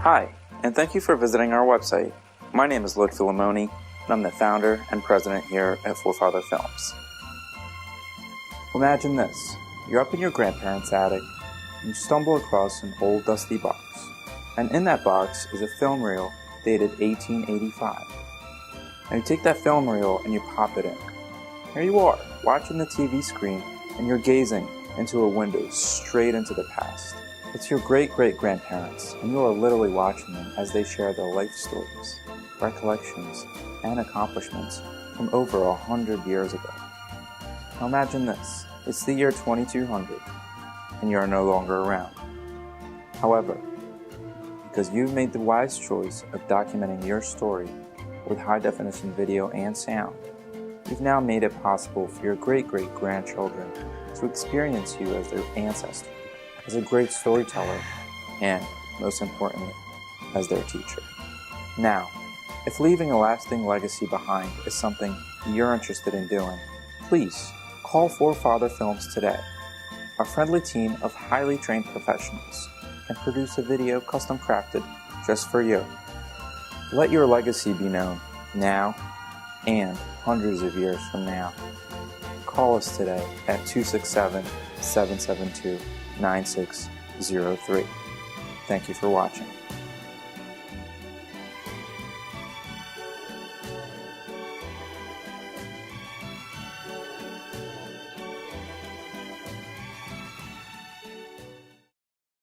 Hi, and thank you for visiting our website. My name is Lloyd Philemoni, and I'm the founder and president here at Forefather Films. Imagine this. You're up in your grandparents' attic, and you stumble across an old dusty box. And in that box is a film reel dated 1885. Now you take that film reel and you pop it in. Here you are, watching the TV screen, and you're gazing into a window straight into the past. It's your great-great-grandparents, and you are literally watching them as they share their life stories, recollections, and accomplishments from over 100 years ago. Now imagine this. It's the year 2200, and you are no longer around. However, because you've made the wise choice of documenting your story with high-definition video and sound, you've now made it possible for your great-great-grandchildren to experience you as their ancestor, as a great storyteller, and, most importantly, as their teacher. Now, if leaving a lasting legacy behind is something you're interested in doing, please call Forefather Films today. Our friendly team of highly trained professionals can produce a video custom crafted just for you. Let your legacy be known now and hundreds of years from now. Call us today at 267-772-9603. Thank you for watching.